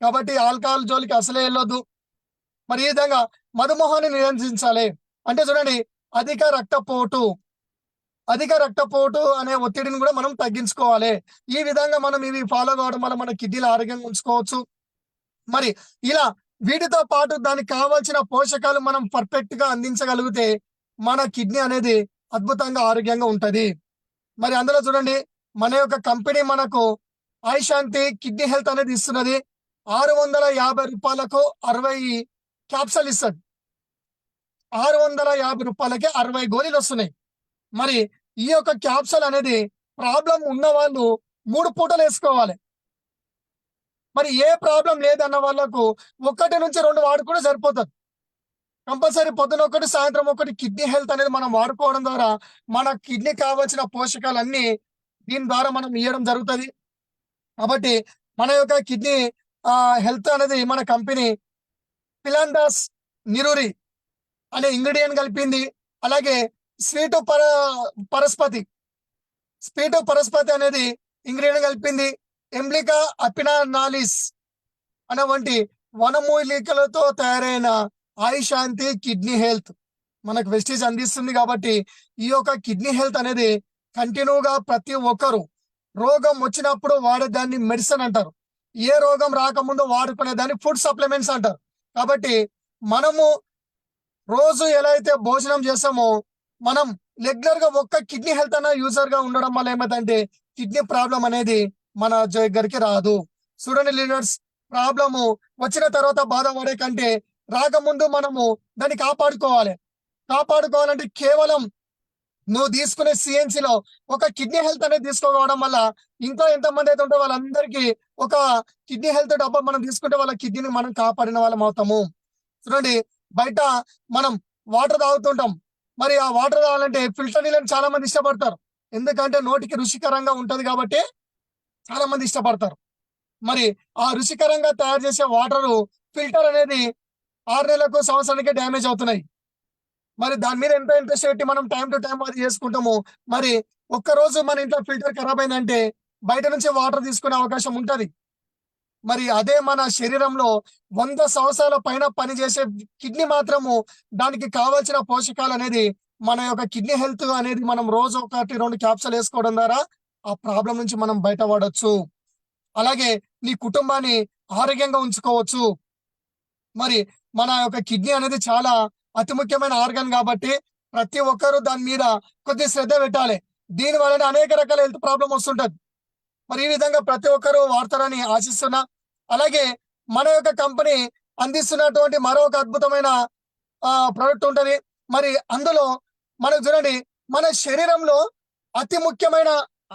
కాబట్టి ఆల్కహాల్ జోలికి అసలే వెళ్ళొద్దు. మరి ఈ విధంగా మధుమేహాన్ని నియంత్రించాలి. అంటే చూడండి, అధిక రక్తపోటు అనే ఒత్తిడిని కూడా మనం తగ్గించుకోవాలి. ఈ విధంగా మనం ఇవి ఫాలో కావడం వల్ల మన కిడ్నీలు ఆరోగ్యంగా ఉంచుకోవచ్చు. మరి ఇలా వీటితో పాటు దానికి కావాల్సిన పోషకాలు మనం పర్ఫెక్ట్ గా అందించగలిగితే మన కిడ్నీ అనేది అద్భుతంగా ఆరోగ్యంగా ఉంటది. మరి అందులో చూడండి, మన యొక్క కంపెనీ మనకు ఐశాంతి కిడ్నీ హెల్త్ అనేది ఇస్తున్నది. 650 రూపాయలకు 60 క్యాప్సూల్ ఇస్తుంది. రూపాయలకి 60 గోళీలు వస్తున్నాయి. మరి ఈ యొక్క క్యాప్సూల్ అనేది ప్రాబ్లం ఉన్న వాళ్ళు 3 పూటలు వేసుకోవాలి. మరి ఏ ప్రాబ్లం లేదన్న వాళ్ళకు 1 నుంచి 2 వాడుకుంటే సరిపోతుంది. కంపల్సరీ పొద్దున ఒకటి, సాయంత్రం ఒకటి కిడ్నీ హెల్త్ అనేది మనం వాడుకోవడం ద్వారా మన కిడ్నీ కావాల్సిన పోషకాలన్నీ దీని ద్వారా మనం ఇవ్వడం జరుగుతుంది. కాబట్టి మన యొక్క కిడ్నీ హెల్త్ అనేది మన కంపెనీ పిలాందాస్ నిరూరి అనే ఇంగ్రీడియంట్ కలిపింది. అలాగే స్వీటు పరస్పతి అనేది ఇంగ్రీడియంట్ కలిపింది. ఎంబ్లికా అపినానాలిస్ అనే వంటి వనమూలికలతో తయారైన ఆయుశాంతి కిడ్నీ హెల్త్ మనకు వెస్టీజ్ అందిస్తుంది. కాబట్టి ఈ యొక్క కిడ్నీ హెల్త్ అనేది కంటిన్యూగా ప్రతి ఒక్కరు రోగం వచ్చినప్పుడు వాడే దాన్ని మెడిసిన్ అంటారు. ఏ రోగం రాకముందు వాడుకునే దాన్ని ఫుడ్ సప్లిమెంట్స్ అంటారు. కాబట్టి మనము రోజు ఎలా అయితే భోజనం చేస్తామో మనం రెగ్యులర్ గా ఒక్క కిడ్నీ హెల్త్ అన్న యూజర్ గా ఉండడం వల్ల ఏమైందంటే కిడ్నీ ప్రాబ్లం అనేది మన దగ్గరికి రాదు. చూడండి లీడర్స్, ప్రాబ్లము వచ్చిన తర్వాత బాధపడే కంటే రాకముందు మనము దాన్ని కాపాడుకోవాలంటే కేవలం నువ్వు తీసుకునే సిఎన్సిలో ఒక కిడ్నీ హెల్త్ అనేది తీసుకోవడం వల్ల ఇంకా ఎంతమంది అయితే ఉంటే వాళ్ళందరికీ ఒక కిడ్నీ హెల్త్ డబ్బా మనం తీసుకుంటే వాళ్ళ కిడ్నీని మనం కాపాడిన వాళ్ళం అవుతాము. చూడండి, బయట మనం వాటర్ తాగుతుంటాం. మరి ఆ వాటర్ తాగాలంటే ఫిల్టర్ నీళ్ళని చాలా మంది ఇష్టపడతారు. ఎందుకంటే నోటికి రుచికరంగా ఉంటది కాబట్టి చాలా మంది ఇష్టపడతారు. మరి ఆ రుచికరంగా తయారు చేసే వాటర్ ఫిల్టర్ అనేది 6 నెలలకు, సంవత్సరానికి డ్యామేజ్ అవుతున్నాయి. మరి దాని మీద ఎంత ఇంట్రెస్ట్ పెట్టి మనం టైం టు టైం అది చేసుకుంటాము. మరి ఒక్కరోజు మన ఇంట్లో ఫిల్టర్ ఖరాబ్ అయిందంటే బయట నుంచి వాటర్ తీసుకునే అవకాశం ఉంటది. మరి అదే మన శరీరంలో 100 సంవత్సరాల పైన పనిచేసే కిడ్నీ మాత్రము దానికి కావాల్సిన పోషకాలు అనేది మన యొక్క కిడ్నీ హెల్త్ అనేది మనం రోజు 1-2 క్యాప్సూల్ వేసుకోవడం ద్వారా ఆ ప్రాబ్లం నుంచి మనం బయటపడొచ్చు. అలాగే నీ కుటుంబాన్ని ఆరోగ్యంగా ఉంచుకోవచ్చు. మరి మన యొక్క కిడ్నీ అనేది చాలా అతి ముఖ్యమైన ఆర్గన్ కాబట్టి ప్రతి ఒక్కరూ దాని మీద కొద్ది శ్రద్ధ పెట్టాలి. దీని వలన అనేక రకాల హెల్త్ ప్రాబ్లం వస్తుంటది. మరి ఈ విధంగా ప్రతి ఒక్కరూ వాడతారని ఆశిస్తున్నా. అలాగే మన యొక్క కంపెనీ అందిస్తున్నటువంటి మరొక అద్భుతమైన ప్రోడక్ట్ ఉంటది. మరి అందులో మనకు చూడండి, మన శరీరంలో అతి ముఖ్యమైన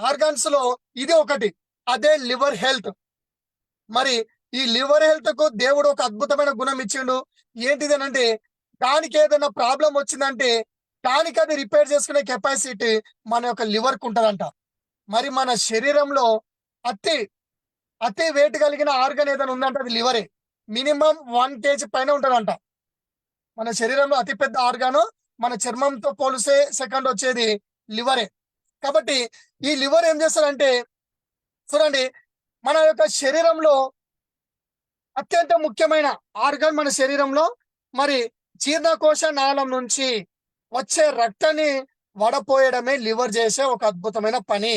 ఆర్గాన్స్ లో ఇది ఒకటి, అదే లివర్ హెల్త్. మరి ఈ లివర్ హెల్త్ కు దేవుడు ఒక అద్భుతమైన గుణం ఇచ్చిండు. ఏంటిది అంటే దానికి ఏదైనా ప్రాబ్లం వచ్చిందంటే దానికి అది రిపేర్ చేసుకునే కెపాసిటీ మన యొక్క లివర్ కు ఉంటదంట. మరి మన శరీరంలో అతి అతి వెయిట్ కలిగిన ఆర్గన్ ఏదైనా ఉందంటే అది లివరే. మినిమం 1 kg పైన ఉంటదంట. మన శరీరంలో అతి పెద్ద ఆర్గాను మన చర్మంతో పోలిస్తే సెకండ్ వచ్చేది లివరే. కాబట్టి ఈ లివర్ ఏం చేస్తారంటే చూడండి, మన యొక్క శరీరంలో అత్యంత ముఖ్యమైన ఆర్గన్ మన శరీరంలో. మరి జీర్ణకోశ నాళం నుంచి వచ్చే రక్తాన్ని వడపోయడమే లివర్ చేసే ఒక అద్భుతమైన పని.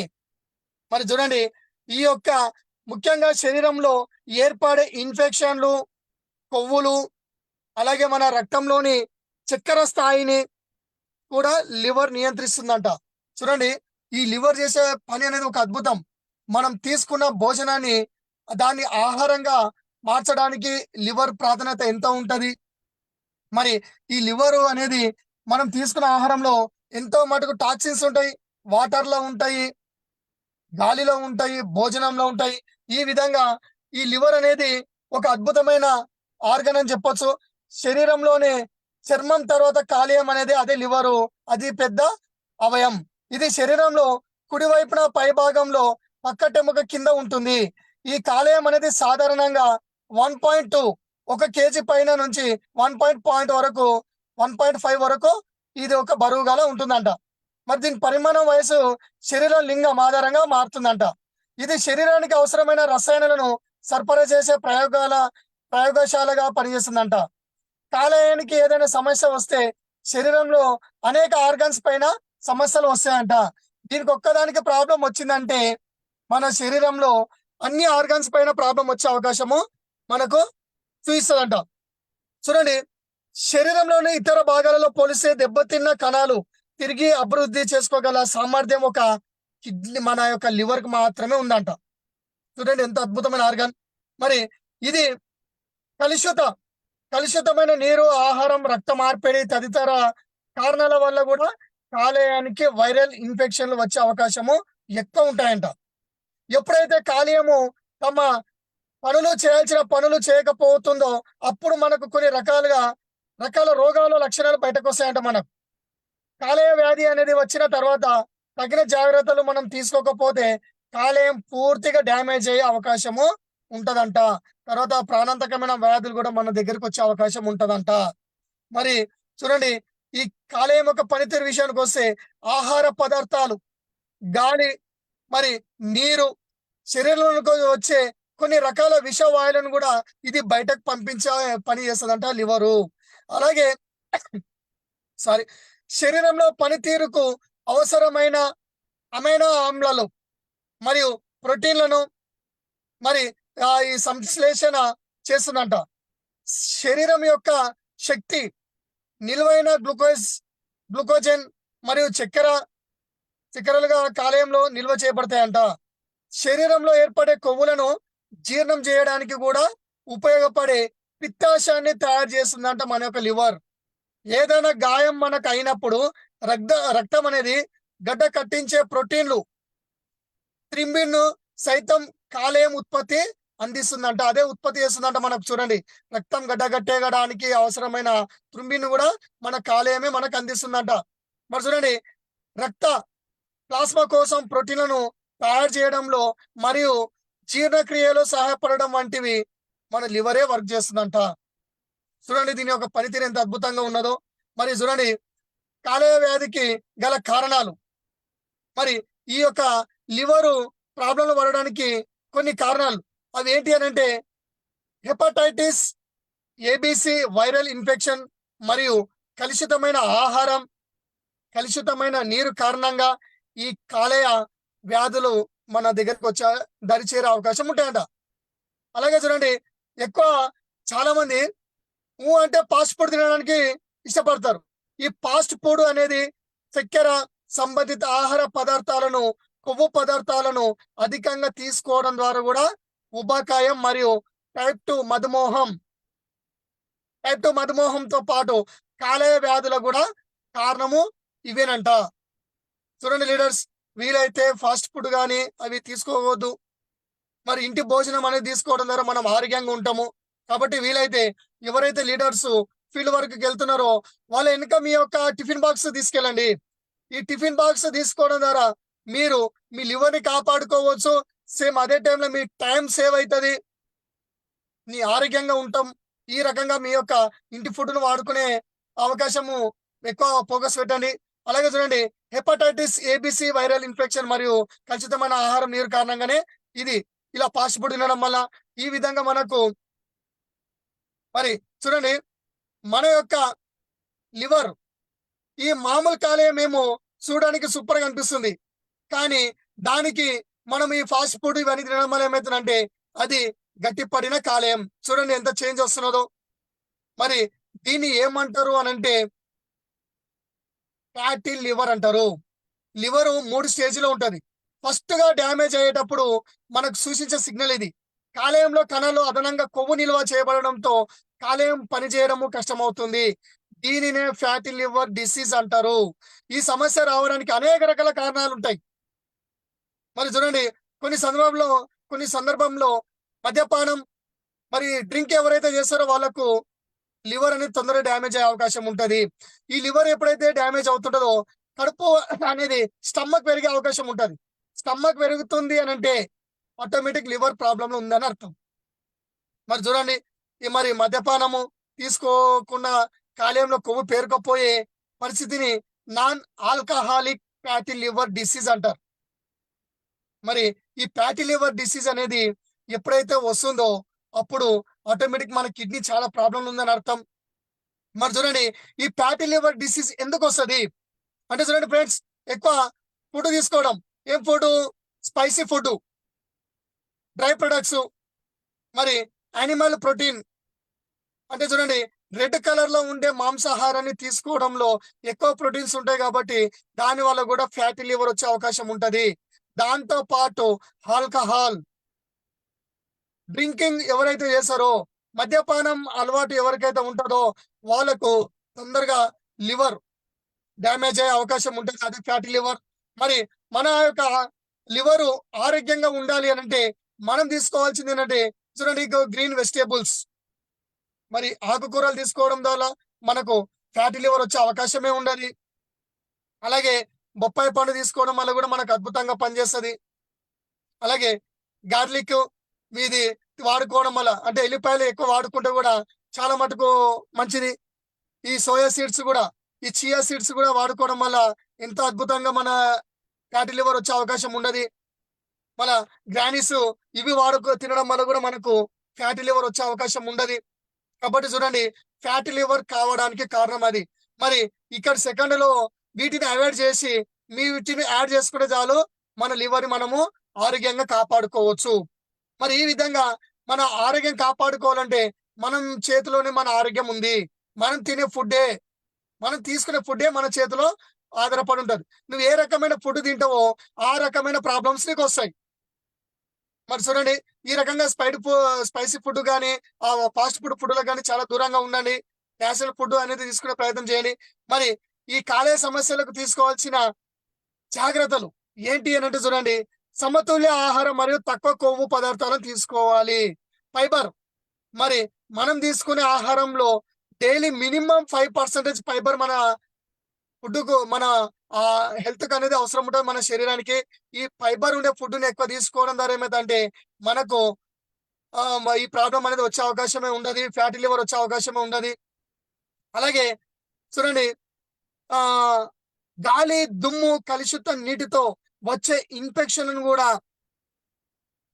మరి చూడండి, ఈ యొక్క ముఖ్యంగా శరీరంలో ఏర్పడే ఇన్ఫెక్షన్లు, కొవ్వులు, అలాగే మన రక్తంలోని చక్కెర స్థాయిని కూడా లివర్ నియంత్రిస్తుందంట. చూడండి, ఈ లివర్ చేసే పని అనేది ఒక అద్భుతం. మనం తీసుకున్న భోజనాన్ని దాన్ని ఆహారంగా మార్చడానికి లివర్ ప్రాధాన్యత ఎంత ఉంటది. మరి ఈ లివర్ అనేది మనం తీసుకున్న ఆహారంలో ఎంతో మటుకు టాక్సిన్స్ ఉంటాయి, వాటర్ లో ఉంటాయి, గాలిలో ఉంటాయి, భోజనంలో ఉంటాయి. ఈ విధంగా ఈ లివర్ అనేది ఒక అద్భుతమైన ఆర్గన్ అని చెప్పొచ్చు. శరీరంలోనే చర్మం తర్వాత కాలేయం అనేది అదే లివరు, అది పెద్ద అవయం. ఇది శరీరంలో కుడివైపున పై భాగంలో పక్కటెముక కింద ఉంటుంది. ఈ కాలేయం అనేది సాధారణంగా 1.2 1 kg పైన నుంచి 1.5 వరకు 1.5 వరకు ఇది ఒక బరువుగాల ఉంటుందంట. మరి దీని పరిమాణం, వయసు శరీరం లింగం ఆధారంగా మారుతుందంట. ఇది శరీరానికి అవసరమైన రసాయనాలను సరఫరా చేసే ప్రయోగశాలగా పనిచేస్తుందంట. కాలేయానికి ఏదైనా సమస్య వస్తే శరీరంలో అనేక ఆర్గన్స్ పైన సమస్యలు వస్తాయంట. దీనికి ఒక్కదానికి ప్రాబ్లం వచ్చిందంటే మన శరీరంలో అన్ని ఆర్గన్స్ పైన ప్రాబ్లం వచ్చే అవకాశము మనకు చూపిస్తుందంట. చూడండి, శరీరంలోని ఇతర భాగాలలో పోలిస్తే దెబ్బతిన్న కణాలు తిరిగి అభివృద్ధి చేసుకోగల సామర్థ్యం ఒక కిడ్నీ మన యొక్క లివర్ కు మాత్రమే ఉందంట. చూడండి ఎంత అద్భుతమైన ఆర్గన్. మరి ఇది కలుషిత కలుషితమైన నీరు, ఆహారం, రక్త మార్పిడి తదితర కారణాల వల్ల కూడా కాలేయానికి వైరల్ ఇన్ఫెక్షన్లు వచ్చే అవకాశము ఎక్కువ ఉంటాయంట. ఎప్పుడైతే కాలేయము తమ చేయాల్సిన పనులు చేయకపోతుందో అప్పుడు మనకు కొన్ని రకాల రోగాల లక్షణాలు బయటకు వస్తాయంట. మనకు కాలేయ వ్యాధి అనేది వచ్చిన తర్వాత తగిన జాగ్రత్తలు మనం తీసుకోకపోతే కాలేయం పూర్తిగా డ్యామేజ్ అయ్యే అవకాశము ఉంటదంట. తర్వాత ప్రాణాంతకమైన వ్యాధులు కూడా మన దగ్గరికి వచ్చే అవకాశం ఉంటదంట. మరి చూడండి, ఈ కాలేయం యొక్క పనితీరు విషయానికి వస్తే ఆహార పదార్థాలు, గాలి, మరి నీరు, శరీరంలోకి వచ్చే కొన్ని రకాల విష వాయువులను కూడా ఇది బయటకు పంపించే పని చేస్తుందంట లివరు. అలాగే సారీ శరీరంలో పనితీరుకు అవసరమైన అమైనో ఆమ్లాలు మరియు ప్రోటీన్లను మరి ఈ సంశ్లేషణ చేస్తుందంట. శరీరం యొక్క శక్తి, నిలువైన గ్లూకోజన్ మరియు చక్కెరలుగా కాలేయంలో నిల్వ చేయబడతాయంట. శరీరంలో ఏర్పడే కొవ్వులను జీర్ణం చేయడానికి కూడా ఉపయోగపడే పిత్తాశయాన్ని తయారు చేస్తుందంట మన యొక్క లివర్. ఏదైనా గాయం మనకు అయినప్పుడు రక్తం అనేది గడ్డ కట్టించే ప్రోటీన్లు, థ్రింబిన్ సైతం కాలేయం ఉత్పత్తి అందిస్తుందంట. అదే ఉత్పత్తి చేస్తుందంట. మనకు చూడండి, రక్తం గడ్డగట్టేయడానికి అవసరమైన థ్రింబిన్ కూడా మన కాలేయమే మనకు అందిస్తుందంట. మరి చూడండి, రక్త ప్లాస్మా కోసం ప్రోటీన్లను తయారు చేయడంలో మరియు జీర్ణక్రియలో సహాయపడడం వంటివి మన లివరే వర్క్ చేస్తుందంట. చూడండి దీని యొక్క పనితీరు ఎంత అద్భుతంగా ఉన్నదో. మరి చూడండి, కాలేయ వ్యాధికి గల కారణాలు. మరి ఈ యొక్క లివరు ప్రాబ్లంలు పడడానికి కొన్ని కారణాలు అవి ఏంటి అని అంటే హెపటైటిస్, ఏబిసి వైరల్ ఇన్ఫెక్షన్ మరియు కలుషితమైన ఆహారం, కలుషితమైన నీరు కారణంగా ఈ కాలేయ వ్యాధులు మన దగ్గరకు దరిచేరే అవకాశం ఉంటాయంట. అలాగే చూడండి, ఎక్కువ చాలా మంది అంటే ఫాస్ట్ ఫుడ్ తినడానికి ఇష్టపడతారు. ఈ ఫాస్ట్ ఫుడ్ అనేది చక్కెర సంబంధిత ఆహార పదార్థాలను, కొవ్వు పదార్థాలను అధికంగా తీసుకోవడం ద్వారా కూడా ఉబకాయం మరియు టైప్ 2 మధుమేహంతో పాటు కాలేయ వ్యాధులకు కూడా కారణము ఇవేనంట. చూడండి లీడర్స్, వీలైతే ఫాస్ట్ ఫుడ్ కానీ అవి తీసుకోవద్దు. మరి ఇంటి భోజనం అనేది తీసుకోవడం ద్వారా మనం ఆరోగ్యంగా ఉంటాము. కాబట్టి వీలైతే ఎవరైతే లీడర్స్ ఫీల్డ్ వర్క్కి వెళ్తున్నారో వాళ్ళ వెనుక మీ యొక్క టిఫిన్ బాక్స్ తీసుకెళ్ళండి. ఈ టిఫిన్ బాక్స్ తీసుకోవడం ద్వారా మీరు మీ లివర్ని కాపాడుకోవచ్చు. సేమ్ అదే టైంలో మీ టైం సేవ్ అవుతుంది, మీ ఆరోగ్యంగా ఉంటాం. ఈ రకంగా మీ యొక్క ఇంటి ఫుడ్ను వాడుకునే అవకాశము ఎక్కువ ఫోకస్ పెట్టండి. అలాగే చూడండి, హెపటైటిస్, ఏబిసి వైరల్ ఇన్ఫెక్షన్ మరియు కలుషితమైన ఆహారం, నీరు కారణంగానే ఇది ఇలా ఫాస్ట్ ఫుడ్ తినడం వల్ల ఈ విధంగా మనకు మరి చూడండి మన యొక్క లివర్, ఈ మామూలు కాలేయం ఏమో చూడడానికి సూపర్ గా అనిపిస్తుంది. కానీ దానికి మనం ఈ ఫాస్ట్ ఫుడ్ ఇవన్నీ తినడం వల్ల ఏమవుతుందంటే అది గట్టిపడిన కాలేయం. చూడండి ఎంత చేంజ్ వస్తున్నదో. మరి దీన్ని ఏమంటారు అని అంటే ఫ్యాటీ లివర్ అంటారు. లివర్ 3 స్టేజ్లో ఉంటది. ఫస్ట్ గా డ్యామేజ్ అయ్యేటప్పుడు మనకు సూచించే సిగ్నల్ ఇది. కాలేయంలో కణాలు అదనంగా కొవ్వు నిల్వ చేయబడడంతో కాలేయం పనిచేయడము కష్టమవుతుంది. దీనినే ఫ్యాటీ లివర్ డిసీజ్ అంటారు. ఈ సమస్య రావడానికి అనేక రకాల కారణాలు ఉంటాయి. మరి చూడండి, కొన్ని సందర్భంలో మద్యపానం మరి డ్రింక్ ఎవరైతే చేస్తారో వాళ్ళకు లివర్ అనేది తొందరగా డ్యామేజ్ అయ్యే అవకాశం ఉంటది. ఈ లివర్ ఎప్పుడైతే డ్యామేజ్ అవుతుంటుందో కడుపు అనేది స్టమక్ పెరిగే అవకాశం ఉంటది. స్టమక్ పెరుగుతుంది అని అంటే ఆటోమేటిక్ లివర్ ప్రాబ్లం ఉందని అర్థం. మరి చూడండి, మరి మద్యపానము తీసుకోకుండా కాలేయంలో కొవ్వు పేరుకపోయే పరిస్థితిని non alcoholic fatty liver disease అంటారు. మరి ఈ ఫ్యాటీ లివర్ డిసీజ్ అనేది ఎప్పుడైతే వస్తుందో అప్పుడు ఆటోమేటిక్ మన కిడ్నీ చాలా ప్రాబ్లం ఉందని అర్థం. మరి చూడండి, ఈ ఫ్యాటీ లివర్ డిసీజ్ ఎందుకు వస్తుంది అంటే చూడండి ఫ్రెండ్స్, ఎక్కువ ఫుడ్ తీసుకోవడం. ఏం food? Spicy food, dry products, మరి యానిమల్ ప్రోటీన్ అంటే చూడండి రెడ్ కలర్ లో ఉండే మాంసాహారాన్ని తీసుకోవడంలో ఎక్కువ ప్రోటీన్స్ ఉంటాయి కాబట్టి దాని వల్ల కూడా ఫ్యాటీ లివర్ వచ్చే అవకాశం ఉంటది. దాంతో పాటు ఆల్కహాల్ డ్రింకింగ్ ఎవరైతే చేస్తారో మద్యపానం అలవాటు ఎవరికైతే ఉంటుందో వాళ్ళకు తొందరగా లివర్ డ్యామేజ్ అయ్యే అవకాశం ఉంటుంది, అది ఫ్యాటీ లివర్. మరి మన యొక్క లివర్ ఆరోగ్యంగా ఉండాలి అని అంటే మనం తీసుకోవాల్సింది ఏంటంటే చూడండి, గ్రీన్ వెజిటేబుల్స్, మరి ఆకుకూరలు తీసుకోవడం ద్వారా మనకు ఫ్యాటీ లివర్ వచ్చే అవకాశమే ఉండదు. అలాగే బొప్పాయి పండు తీసుకోవడం వల్ల కూడా మనకు అద్భుతంగా పనిచేస్తుంది. అలాగే గార్లిక్ ఇది వాడుకోవడం వల్ల, అంటే ఎల్లిపాయలు ఎక్కువ వాడుకుంటే కూడా చాలా మటుకు మంచిది. ఈ సోయా సీడ్స్ కూడా, ఈ చియా సీడ్స్ కూడా వాడుకోవడం వల్ల ఎంతో అద్భుతంగా మన ఫ్యాటీ లివర్ వచ్చే అవకాశం ఉండదు. మన గ్రానీస్ ఇవి తినడం వల్ల కూడా మనకు ఫ్యాటీ లివర్ వచ్చే అవకాశం ఉండదు. కాబట్టి చూడండి, ఫ్యాటీ లివర్ కావడానికి కారణం అది. మరి ఇక్కడ సెకండ్ లో వీటిని అవాయిడ్ చేసి వీటిని యాడ్ చేసుకుంటే చాలు, మన లివర్ మనము ఆరోగ్యంగా కాపాడుకోవచ్చు. మరి ఈ విధంగా మన ఆరోగ్యం కాపాడుకోవాలంటే మనం చేతిలోనే మన ఆరోగ్యం ఉంది. మనం తినే ఫుడ్డే, మనం తీసుకునే ఫుడ్డే మన చేతిలో ఆధారపడి ఉంటది. నువ్వు ఏ రకమైన ఫుడ్ తింటావో ఆ రకమైన ప్రాబ్లమ్స్ నీకు వస్తాయి. మరి చూడండి, ఈ రకంగా స్పైసీ ఫుడ్ కానీ, ఆ ఫాస్ట్ ఫుడ్లో కానీ చాలా దూరంగా ఉండండి. నేచురల్ ఫుడ్ అనేది తీసుకునే ప్రయత్నం చేయండి. మరి ఈ కాలేయ సమస్యలకు తీసుకోవాల్సిన జాగ్రత్తలు ఏంటి అని అంటే చూడండి, సమతుల్య ఆహారం మరియు తక్కువ కొవ్వు పదార్థాలను తీసుకోవాలి. ఫైబర్, మరి మనం తీసుకునే ఆహారంలో డైలీ మినిమం 5% ఫైబర్ మన ఫుడ్కు, మన హెల్త్ కి అనేది అవసరం ఉంటుంది మన శరీరానికి. ఈ ఫైబర్ ఉండే ఫుడ్ ని ఎక్కువ తీసుకోవడం ద్వారా ఏమైందంటే మనకు ఈ ప్రాబ్లం అనేది వచ్చే అవకాశమే ఉండదు, ఫ్యాటీ లివర్ వచ్చే అవకాశమే ఉండదు. అలాగే చూడండి, ఆ గాలి, దుమ్ము, కలుషిత నీటితో వచ్చే ఇన్ఫెక్షన్లను కూడా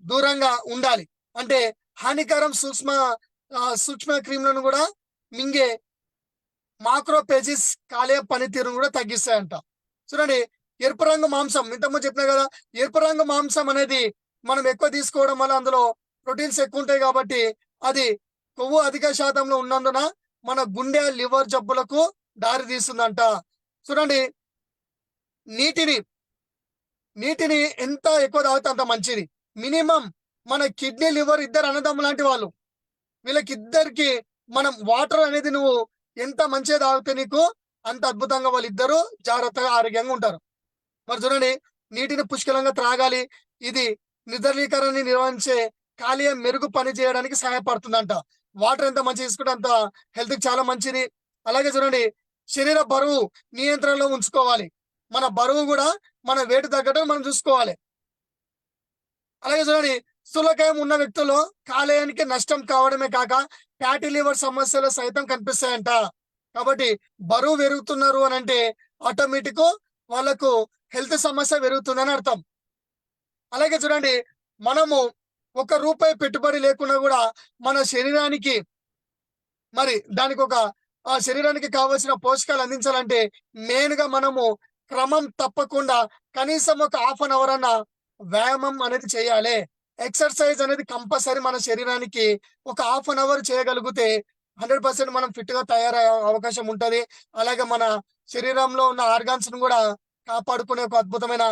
దూరంగా ఉండాలి. అంటే హానికరం సూక్ష్మ క్రిములను కూడా మింగే మాక్రోపేజిస్ కాలేయ పనితీరును కూడా తగ్గిస్తాయంట. చూడండి, ఎరుపు రంగు మాంసం, ఇంతకుముందు చెప్పినా కదా, ఎరుపు రంగు మాంసం అనేది మనం ఎక్కువ తీసుకోవడం వల్ల అందులో ప్రోటీన్స్ ఎక్కువ ఉంటాయి కాబట్టి అది కొవ్వు అధిక శాతంలో ఉన్నందున మన గుండె, లివర్ జబ్బులకు దారి తీస్తుందంట. చూడండి, నీటిని ఎంత ఎక్కువ తాగితే అంత మంచిది. మినిమం మన కిడ్నీ, లివర్ ఇద్దరు అన్నదమ్ము లాంటి వాళ్ళు, వీళ్ళకిద్దరికి మనం వాటర్ అనేది నువ్వు ఎంత మంచిగా తాగితే నీకు అంత అద్భుతంగా వాళ్ళిద్దరూ జాగ్రత్తగా ఆరోగ్యంగా ఉంటారు. మరి చూడండి, నీటిని పుష్కలంగా త్రాగాలి. ఇది నిర్జలీకరణని నిర్వహించే కాలేయం మెరుగు పని చేయడానికి సహాయపడుతుందంట. వాటర్ ఎంత మంచి తీసుకుంటే అంత హెల్త్ కి చాలా మంచిది. అలాగే చూడండి, శరీర బరువు నియంత్రణలో ఉంచుకోవాలి. మన బరువు కూడా మన వేటు తగ్గట్టు మనం చూసుకోవాలి. అలాగే చూడండి, స్థూలకాయం ఉన్న వ్యక్తుల్లో కాలేయానికి నష్టం కావడమే కాక ఫ్యాటీ లివర్ సమస్యలు సైతం కనిపిస్తాయంట. కాబట్టి బరువు పెరుగుతున్నారు అని అంటే ఆటోమేటిక్ వాళ్ళకు హెల్త్ సమస్య పెరుగుతుందని అర్థం. అలాగే చూడండి, మనము ₹1 పెట్టుబడి లేకుండా కూడా మన శరీరానికి, మరి దానికి శరీరానికి కావాల్సిన పోషకాలు అందించాలంటే మెయిన్ గా మనము క్రమం తప్పకుండా కనీసం ఒక ½ an hour అన్న వ్యాయామం అనేది చేయాలి. ఎక్సర్సైజ్ అనేది కంపల్సరీ మన శరీరానికి ఒక ½ an hour చేయగలిగితే 100% మనం ఫిట్ గా తయారయ్యే అవకాశం ఉంటది. అలాగే మన శరీరంలో ఉన్న ఆర్గాన్స్ ను కూడా కాపాడుకునే ఒక అద్భుతమైన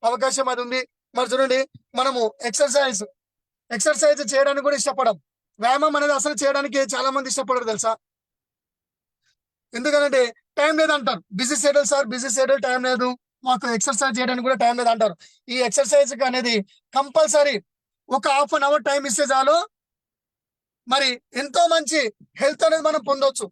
అవకాశం అది ఉంది. మరి చూడండి, మనము ఎక్సర్సైజ్ చేయడానికి కూడా ఇష్టపడం. వ్యాయామం అనేది అసలు చేయడానికి చాలా మంది ఇష్టపడరు తెలుసా. ఎందుకంటే టైం లేదంటారు. Busy schedule sir, busy schedule, time లేదు, మాకు ఎక్సర్సైజ్ చేయడానికి కూడా టైం లేదు అంటారు. ఈ ఎక్సర్సైజ్ అనేది కంపల్సరీ ఒక ½ an hour టైం ఇస్తే చాలు, మరి ఎంతో మంచి హెల్త్ అనేది మనం పొందొచ్చు.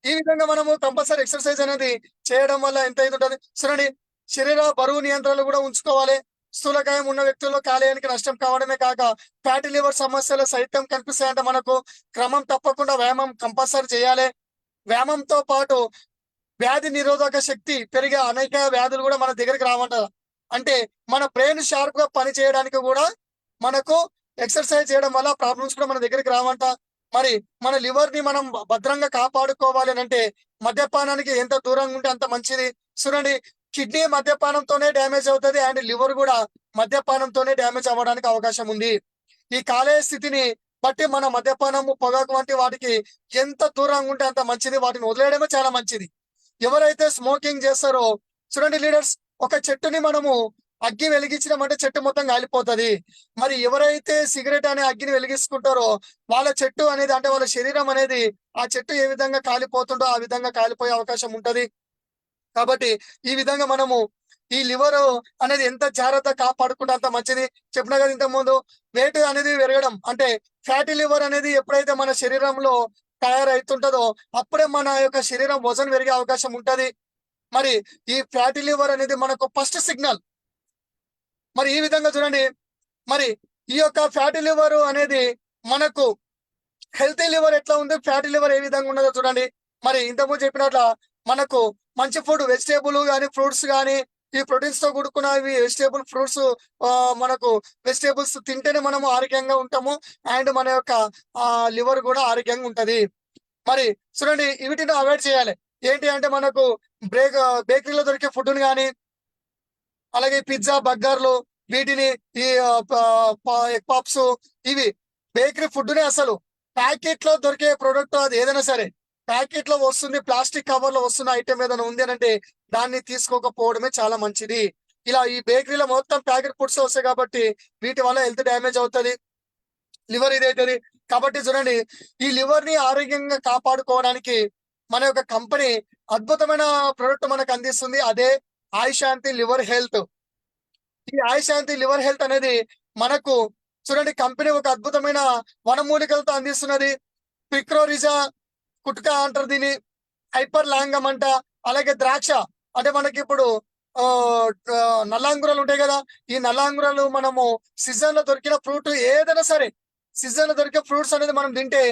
ఈ విధంగా మనము కంపల్సరీ ఎక్సర్సైజ్ అనేది చేయడం వల్ల ఎంత ఇది ఉంటుంది. చూడండి, శరీర బరువు నియంత్రణలు కూడా ఉంచుకోవాలి. స్థూలకాయం ఉన్న వ్యక్తుల్లో కాలేయానికి నష్టం కావడమే కాక ఫ్యాటీ లివర్ సమస్యలు సైతం కనిపిస్తాయంట. మనకు క్రమం తప్పకుండా వ్యాయామం కంపల్సరీ చేయాలి. వ్యాయామంతో పాటు వ్యాధి నిరోధక శక్తి పెరిగే అనేక వ్యాధులు కూడా మన దగ్గరికి రావంట. అంటే మన బ్రెయిన్ షార్ప్ గా పని చేయడానికి కూడా మనకు ఎక్సర్సైజ్ చేయడం వల్ల ప్రాబ్లమ్స్ కూడా మన దగ్గరికి రావంట. మరి మన లివర్ ని మనం భద్రంగా కాపాడుకోవాలి అని అంటే మద్యపానానికి ఎంత దూరంగా ఉంటే అంత మంచిది. చూడండి, కిడ్నీ మద్యపానంతోనే డ్యామేజ్ అవుతుంది అండ్ లివర్ కూడా మద్యపానంతోనే డ్యామేజ్ అవ్వడానికి అవకాశం ఉంది. ఈ కాలేయ స్థితిని బట్టి మన మద్యపానము, పొగాకు వంటి వాటికి ఎంత దూరంగా ఉంటే అంత మంచిది. వాటిని వదిలేయడమే చాలా మంచిది. ఎవరైతే స్మోకింగ్ చేస్తారో చూడండి లీడర్స్, ఒక చెట్టుని మనము అగ్గి వెలిగించినామంటే చెట్టు మొత్తం కాలిపోతది. మరి ఎవరైతే సిగరెట్ అనే అగ్గిని వెలిగించుకుంటారో వాళ్ళ చెట్టు అనేది అంటే వాళ్ళ శరీరం అనేది ఆ చెట్టు ఏ విధంగా కాలిపోతుందో ఆ విధంగా కాలిపోయే అవకాశం ఉంటది. కాబట్టి ఈ విధంగా మనము ఈ లివర్ అనేది ఎంత జాగ్రత్త కాపాడుకుంటే అంత మంచిది. చెప్పిన కదా ఇంతకు ముందు వెయిట్ అనేది పెరగడం అంటే ఫ్యాటీ లివర్ అనేది ఎప్పుడైతే మన శరీరంలో తయారైతుంటదో అప్పుడే మన యొక్క శరీరం వజన్ పెరిగే అవకాశం ఉంటది. మరి ఈ ఫ్యాటీ లివర్ అనేది మనకు ఫస్ట్ సిగ్నల్. మరి ఈ విధంగా చూడండి, మరి ఈ యొక్క ఫ్యాటీ లివర్ అనేది మనకు హెల్తీ లివర్ ఎట్లా ఉంది, ఫ్యాటీ లివర్ ఏ విధంగా ఉన్నదో చూడండి. మరి ఇంతకుముందు చెప్పినట్ల మనకు మంచి ఫుడ్ వెజిటేబుల్ కానీ ఫ్రూట్స్ కానీ ఈ ప్రోటీన్స్ తో కూడుకున్నవి వెజిటేబుల్ ఫ్రూట్స్ మనకు వెజిటేబుల్స్ తింటేనే మనము ఆరోగ్యంగా ఉంటాము. అండ్ మన యొక్క లివర్ కూడా ఆరోగ్యంగా ఉంటది. మరి చూడండి వీటిని అవాయిడ్ చేయాలి. ఏంటి అంటే మనకు బేకరీలో దొరికే ఫుడ్ కానీ అలాగే పిజ్జా బర్గర్లు వీటిని ఈ ఎగ్ పాప్స్ ఇవి బేకరీ ఫుడ్నే అసలు ప్యాకెట్ లో దొరికే ప్రొడక్ట్ అది ఏదైనా సరే ప్యాకెట్ లో వస్తుంది, ప్లాస్టిక్ కవర్ లో వస్తున్న ఐటమ్ ఏదైనా ఉంది అంటే దాన్ని తీసుకోకపోవడమే చాలా మంచిది. ఇలా ఈ బేకరీలో మొత్తం ప్యాకెట్ ఫుడ్స్ వస్తాయి కాబట్టి వీటి వల్ల హెల్త్ డ్యామేజ్ అవుతుంది, లివర్ ఇదైతుంది. కాబట్టి చూడండి ఈ లివర్ ని ఆరోగ్యంగా కాపాడుకోవడానికి మన యొక్క కంపెనీ అద్భుతమైన ప్రొడక్ట్ మనకు అందిస్తుంది. అదే ఆయుశాంతి లివర్ హెల్త్. ఈ ఆయుశాంతి లివర్ హెల్త్ అనేది మనకు చూడండి కంపెనీ ఒక అద్భుతమైన వనమూలికలతో అందిస్తున్నది. పిక్రోరిజా కుట్కా అంటారు దీన్ని, హైపర్ లాంగం అంట, అలాగే ద్రాక్ష అంటే మనకి ఇప్పుడు ఆ నల్లాంగురాలు ఉంటాయి కదా, ఈ నల్లాంగురాలు మనము సీజన్ లో దొరికిన ఫ్రూట్ ఏదైనా సరే సీజన్ లో దొరికే ఫ్రూట్స్ అనేది మనం తింటే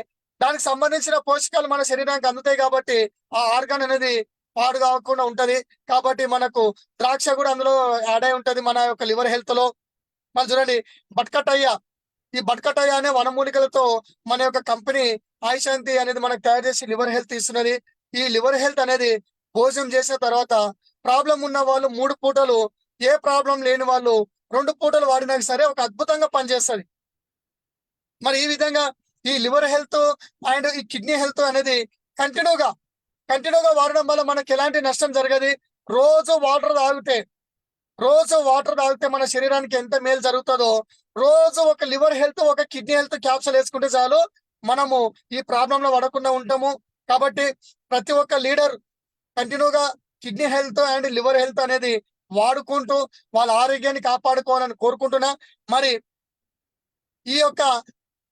దానికి సంబంధించిన పోషకాలు మన శరీరానికి అందుతాయి కాబట్టి ఆ ఆర్గాన్ అనేది పాడు కాకుండా ఉంటది. కాబట్టి మనకు ద్రాక్ష కూడా అందులో యాడ్ అయి ఉంటది మన యొక్క లివర్ హెల్త్ లో. మళ్ళీ చూడండి బట్కటయ్య, ఈ బట్కటయ్య అనే వనమూలికలతో మన యొక్క కంపెనీ ఆయుశాంతి అనేది మనకు తయారు చేసి లివర్ హెల్త్ ఇస్తున్నది. ఈ లివర్ హెల్త్ అనేది భోజనం చేసిన తర్వాత ప్రాబ్లం ఉన్న వాళ్ళు 3 పూటలు, ఏ ప్రాబ్లం లేని వాళ్ళు 2 పూటలు వాడినా సరే ఒక అద్భుతంగా పనిచేస్తుంది. మరి ఈ విధంగా ఈ లివర్ హెల్త్ అండ్ ఈ కిడ్నీ హెల్త్ అనేది కంటిన్యూగా వాడడం వల్ల మనకి ఎలాంటి నష్టం జరగదు. రోజు వాటర్ తాగితే మన శరీరానికి ఎంత మేలు జరుగుతుందో, రోజు ఒక లివర్ హెల్త్ ఒక కిడ్నీ హెల్త్ క్యాప్సూల్ వేసుకుంటే చాలు మనము ఈ ప్రాబ్లంలో పడకుండా ఉంటాము. కాబట్టి ప్రతి ఒక్క లీడర్ కంటిన్యూగా kidney health and liver health అనేది వాడుకుంటూ వాళ్ళ ఆరోగ్యాన్ని కాపాడుకోవాలని కోరుకుంటున్నా. మరి ఈ యొక్క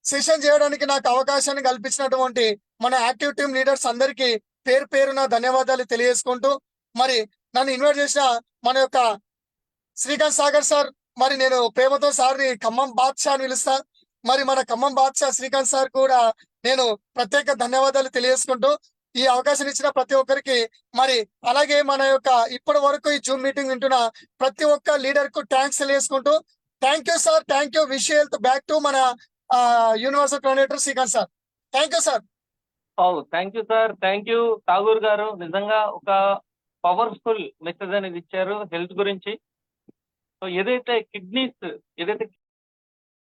సెషన్ చేయడానికి నాకు అవకాశాన్ని కల్పించినటువంటి మన యాక్టివ్ టీమ్ లీడర్స్ అందరికీ పేరు పేరున ధన్యవాదాలు తెలియజేసుకుంటూ, మరి నన్ను ఇన్వైట్ చేసిన మన యొక్క శ్రీకాంత్ సాగర్ సార్, మరి నేను ప్రేమతో సార్ని ఖమ్మం బాద్షా అని పిలుస్తా. మరి మన ఖమ్మం బాద్షా శ్రీకాంత్ సార్ కూడా నేను ప్రత్యేక ధన్యవాదాలు తెలియజేసుకుంటూ ఈ అవకాశం ఇచ్చిన ప్రతి ఒక్కరికి, మరి అలాగే మన యొక్క ఇప్పటి వరకు ఈ జూమ్ మీటింగ్ వింటున్న ప్రతి ఒక్క లీడర్ కు థ్యాంక్స్ తెలియజేసుకుంటూ, thank you sir, thank you, wish health back to మన universal coordinator Srikanth sir. Thank you sir. Thank you sir, thank you Tagore garu. నిజంగా ఒక పవర్ఫుల్ మెసేజ్ అనేది ఇచ్చారు హెల్త్ గురించి. సో ఏదైతే